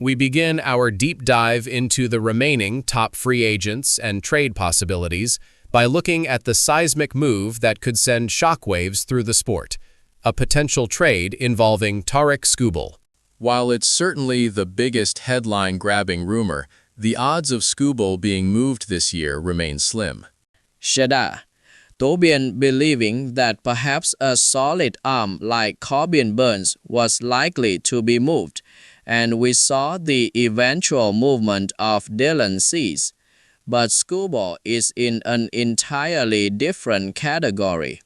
We begin our deep dive into the remaining top free agents and trade possibilities by looking at the seismic move that could send shockwaves through the sport, a potential trade involving Tarek Skubal. While it's certainly the biggest headline-grabbing rumor, the odds of Skubal being moved this year remain slim. Shada, Tobian believing that perhaps a solid arm like Corbin Burns was likely to be moved, and we saw the eventual movement of Dylan Cease. But Skubal is in an entirely different category.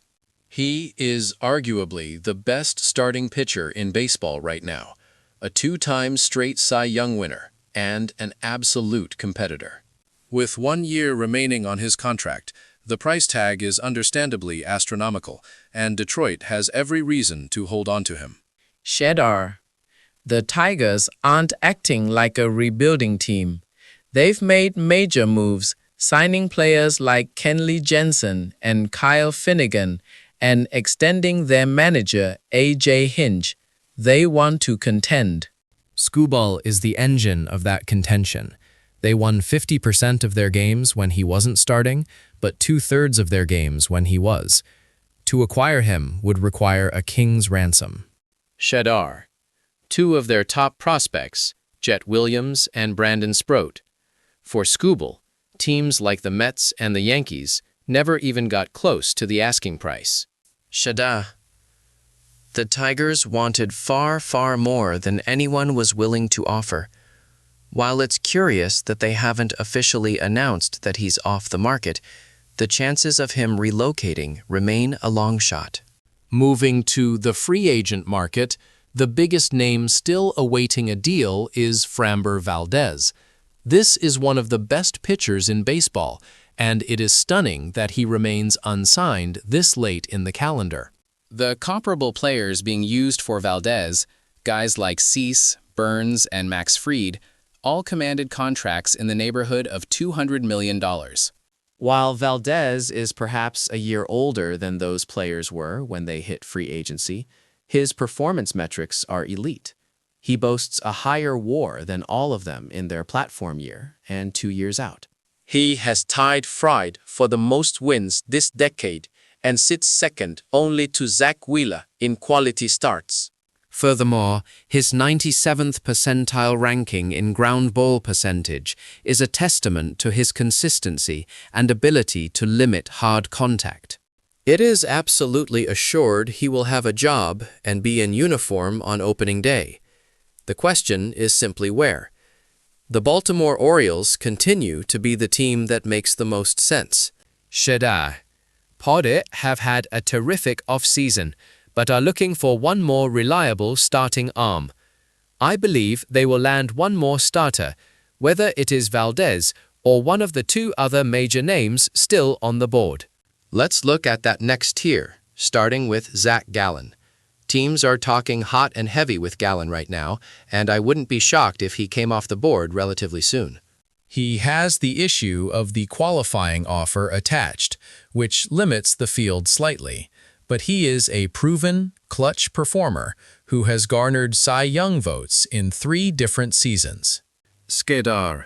He is arguably the best starting pitcher in baseball right now, a two-time straight Cy Young winner, and an absolute competitor. With 1 year remaining on his contract, the price tag is understandably astronomical, and Detroit has every reason to hold on to him. Shedar, the Tigers aren't acting like a rebuilding team. They've made major moves, signing players like Kenley Jensen and Kyle Finnegan, and extending their manager, A.J. Hinch. They want to contend. Skubal is the engine of that contention. They won 50% of their games when he wasn't starting, but 2/3 of their games when he was. To acquire him would require a king's ransom. Shedar, two of their top prospects, Jet Williams and Brandon Sproat. For Skubal, teams like the Mets and the Yankees never even got close to the asking price. Shada, the Tigers wanted far, far more than anyone was willing to offer. While it's curious that they haven't officially announced that he's off the market, the chances of him relocating remain a long shot. Moving to the free agent market, the biggest name still awaiting a deal is Framber Valdez. This is one of the best pitchers in baseball, and it is stunning that he remains unsigned this late in the calendar. The comparable players being used for Valdez, guys like Cease, Burns, and Max Fried, all commanded contracts in the neighborhood of $200 million. While Valdez is perhaps a year older than those players were when they hit free agency, his performance metrics are elite. He boasts a higher WAR than all of them in their platform year and 2 years out. He has tied Fried for the most wins this decade and sits second only to Zach Wheeler in quality starts. Furthermore, his 97th percentile ranking in ground ball percentage is a testament to his consistency and ability to limit hard contact. It is absolutely assured he will have a job and be in uniform on opening day. The question is simply where. The Baltimore Orioles continue to be the team that makes the most sense. Shedar, Podit have had a terrific offseason, but are looking for one more reliable starting arm. I believe they will land one more starter, whether it is Valdez or one of the two other major names still on the board. Let's look at that next tier, starting with Zach Gallen. Teams are talking hot and heavy with Gallen right now, and I wouldn't be shocked if he came off the board relatively soon. He has the issue of the qualifying offer attached, which limits the field slightly, but he is a proven, clutch performer who has garnered Cy Young votes in 3 different seasons. Skedar,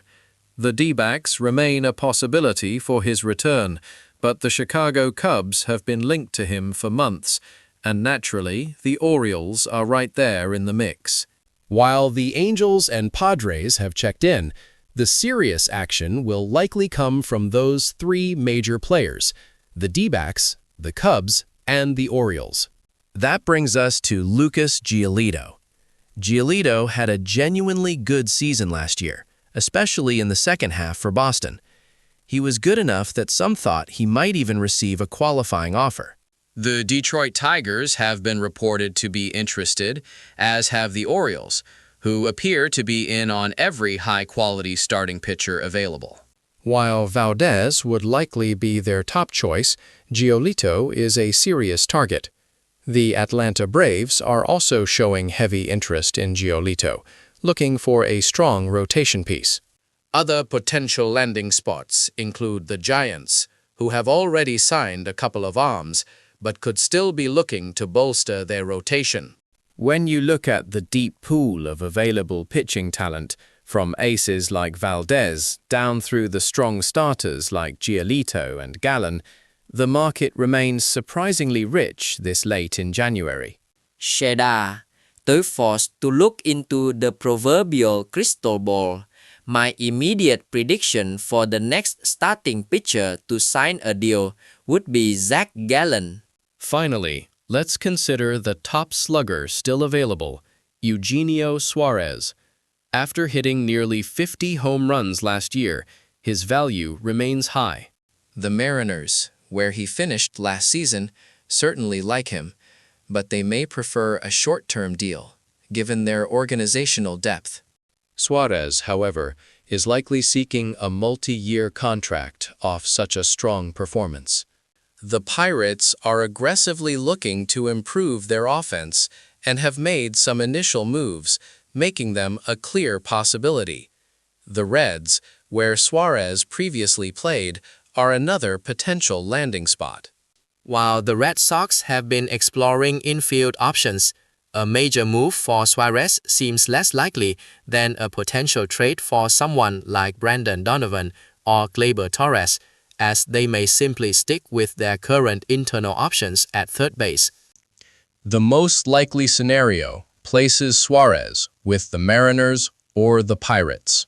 the D-backs remain a possibility for his return, but the Chicago Cubs have been linked to him for months, and naturally, the Orioles are right there in the mix. While the Angels and Padres have checked in, the serious action will likely come from those 3 major players, the D-backs, the Cubs, and the Orioles. That brings us to Lucas Giolito. Giolito had a genuinely good season last year, especially in the second half for Boston. He was good enough that some thought he might even receive a qualifying offer. The Detroit Tigers have been reported to be interested, as have the Orioles, who appear to be in on every high-quality starting pitcher available. While Valdez would likely be their top choice, Giolito is a serious target. The Atlanta Braves are also showing heavy interest in Giolito, looking for a strong rotation piece. Other potential landing spots include the Giants, who have already signed a couple of arms, but could still be looking to bolster their rotation. When you look at the deep pool of available pitching talent, from aces like Valdez down through the strong starters like Giolito and Gallen, the market remains surprisingly rich this late in January. Sheda, tôi forced to look into the proverbial crystal ball. My immediate prediction for the next starting pitcher to sign a deal would be Zach Gallen. Finally, let's consider the top slugger still available, Eugenio Suarez. After hitting nearly 50 home runs last year, his value remains high. The Mariners, where he finished last season, certainly like him, but they may prefer a short-term deal, given their organizational depth. Suarez, however, is likely seeking a multi-year contract off such a strong performance. The Pirates are aggressively looking to improve their offense and have made some initial moves, making them a clear possibility. The Reds, where Suarez previously played, are another potential landing spot. While the Red Sox have been exploring infield options, a major move for Suarez seems less likely than a potential trade for someone like Brandon Donovan or Gleyber Torres, as they may simply stick with their current internal options at third base. The most likely scenario places Suarez with the Mariners or the Pirates.